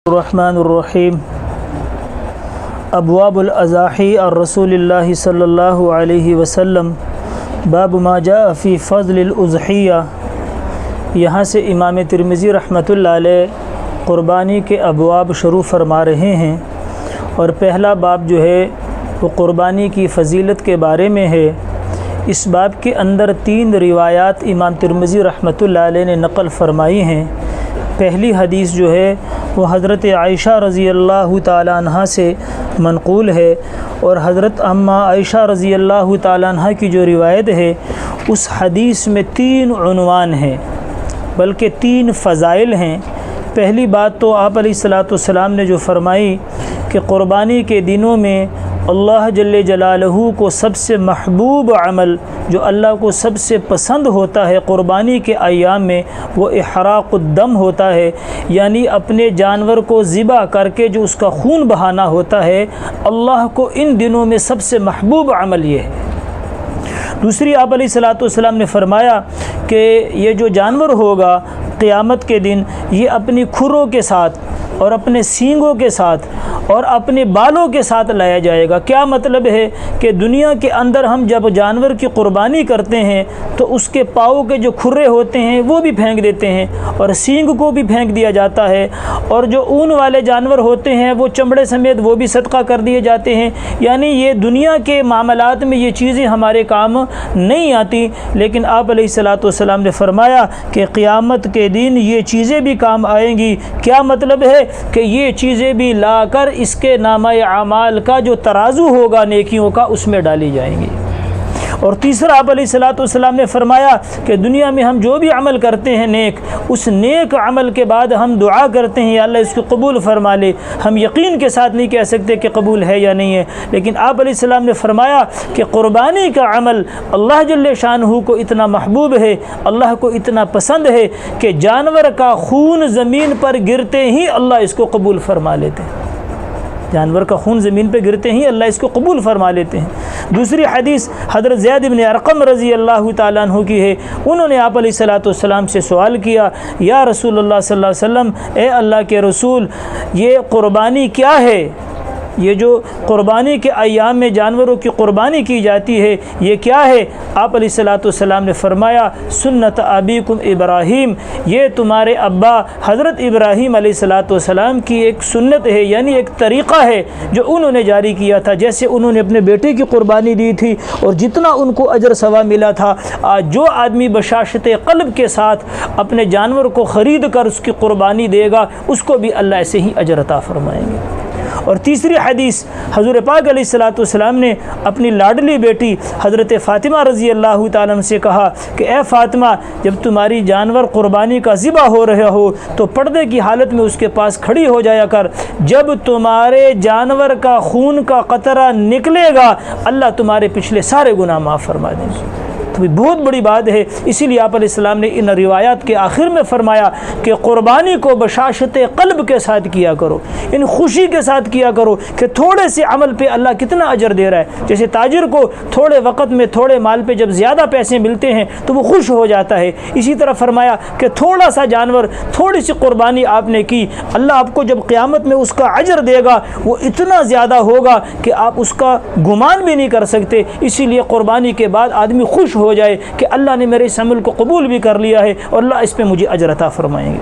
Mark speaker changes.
Speaker 1: الرحمن الرحیم ابواب الاضاحی اور رسول اللہ صلی اللہ علیہ وسلم باب ما جاء فی فضل الاضحیہ۔ یہاں سے امام ترمذی رحمۃ اللہ علیہ قربانی کے ابواب شروع فرما رہے ہیں، اور پہلا باب جو ہے وہ قربانی کی فضیلت کے بارے میں ہے۔ اس باب کے اندر 3 روایات امام ترمذی رحمۃ اللہ علیہ نے نقل فرمائی ہیں۔ پہلی حدیث جو ہے وہ حضرت عائشہ رضی اللہ تعالی عنہ سے منقول ہے، اور حضرت اماں عائشہ رضی اللہ تعالی عنہ کی جو روایت ہے اس حدیث میں 3 عنوان ہیں، بلکہ 3 فضائل ہیں۔ پہلی بات تو آپ علیہ الصلوۃ والسلام نے جو فرمائی کہ قربانی کے دنوں میں اللہ جل جلالہ کو سب سے محبوب عمل جو اللہ کو سب سے پسند ہوتا ہے قربانی کے ایام میں، وہ احراق الدم ہوتا ہے، یعنی اپنے جانور کو ذبح کر کے جو اس کا خون بہانا ہوتا ہے، اللہ کو ان دنوں میں سب سے محبوب عمل یہ ہے۔ دوسری آپ علیہ الصلوۃ والسلام نے فرمایا کہ یہ جو جانور ہوگا قیامت کے دن یہ اپنی کھروں کے ساتھ اور اپنے سینگوں کے ساتھ اور اپنے بالوں کے ساتھ لایا جائے گا۔ کیا مطلب ہے کہ دنیا کے اندر ہم جب جانور کی قربانی کرتے ہیں تو اس کے پاؤں کے جو کھرے ہوتے ہیں وہ بھی پھینک دیتے ہیں، اور سینگ کو بھی پھینک دیا جاتا ہے، اور جو اون والے جانور ہوتے ہیں وہ چمڑے سمیت وہ بھی صدقہ کر دیے جاتے ہیں۔ یعنی یہ دنیا کے معاملات میں یہ چیزیں ہمارے کام نہیں آتی، لیکن آپ علیہ الصلوۃ والسلام نے فرمایا کہ قیامت کے دن یہ چیزیں بھی کام آئیں گی۔ کیا مطلب ہے کہ یہ چیزیں بھی لا کر اس کے نامہ اعمال کا جو ترازو ہوگا نیکیوں کا اس میں ڈالی جائیں گی۔ اور تیسرا آپ علیہ الصلوۃ والسلام نے فرمایا کہ دنیا میں ہم جو بھی عمل کرتے ہیں نیک، اس نیک عمل کے بعد ہم دعا کرتے ہیں یا اللہ اس کو قبول فرما لے۔ ہم یقین کے ساتھ نہیں کہہ سکتے کہ قبول ہے یا نہیں ہے، لیکن آپ علیہ السلام نے فرمایا کہ قربانی کا عمل اللہ جل شانہ کو اتنا محبوب ہے، اللہ کو اتنا پسند ہے کہ جانور کا خون زمین پر گرتے ہی اللہ اس کو قبول فرما لیتے ہیں۔ جانور کا خون زمین پہ گرتے ہی اللہ اس کو قبول فرما لیتے ہیں۔ دوسری حدیث حضرت زید بن ارقم رضی اللہ تعالیٰ عنہ کی ہے۔ انہوں نے آپ علیہ الصلوۃ والسلام سے سوال کیا، یا رسول اللہ صلی اللہ علیہ وسلم، اے اللہ کے رسول، یہ قربانی کیا ہے؟ یہ جو قربانی کے ایام میں جانوروں کی قربانی کی جاتی ہے یہ کیا ہے؟ آپ علیہ الصلوۃ والسلام نے فرمایا، سنت ابیکم ابراہیم، یہ تمہارے ابا حضرت ابراہیم علیہ الصلوۃ والسلام کی ایک سنت ہے، یعنی ایک طریقہ ہے جو انہوں نے جاری کیا تھا۔ جیسے انہوں نے اپنے بیٹے کی قربانی دی تھی اور جتنا ان کو اجر ثواب ملا تھا، آج جو آدمی بشاشت قلب کے ساتھ اپنے جانور کو خرید کر اس کی قربانی دے گا اس کو بھی اللہ ایسے ہی اجر عطا فرمائیں گے۔ اور تیسری حدیث حضور پاک علیہ الصلوۃ والسلام نے اپنی لاڈلی بیٹی حضرت فاطمہ رضی اللہ تعالیٰ عنہ سے کہا کہ اے فاطمہ، جب تمہاری جانور قربانی کا ذبح ہو رہا ہو تو پردے کی حالت میں اس کے پاس کھڑی ہو جایا کر، جب تمہارے جانور کا خون کا قطرہ نکلے گا اللہ تمہارے پچھلے سارے گناہ معاف فرما دیں گے۔ تو یہ بہت بڑی بات ہے، اسی لیے آپ علیہ السلام نے ان روایات کے آخر میں فرمایا کہ قربانی کو بشاشت قلب کے ساتھ کیا کرو، ان خوشی کے ساتھ کیا کرو کہ تھوڑے سے عمل پہ اللہ کتنا اجر دے رہا ہے۔ جیسے تاجر کو تھوڑے وقت میں تھوڑے مال پہ جب زیادہ پیسے ملتے ہیں تو وہ خوش ہو جاتا ہے، اسی طرح فرمایا کہ تھوڑا سا جانور، تھوڑی سی قربانی آپ نے کی، اللہ آپ کو جب قیامت میں اس کا اجر دے گا وہ اتنا زیادہ ہوگا کہ آپ اس کا گمان بھی نہیں کر سکتے۔ اسی لیے قربانی کے بعد آدمی خوش ہو جائے کہ اللہ نے میرے اس عمل کو قبول بھی کر لیا ہے اور اللہ اس پہ مجھے اجر عطا فرمائیں گے۔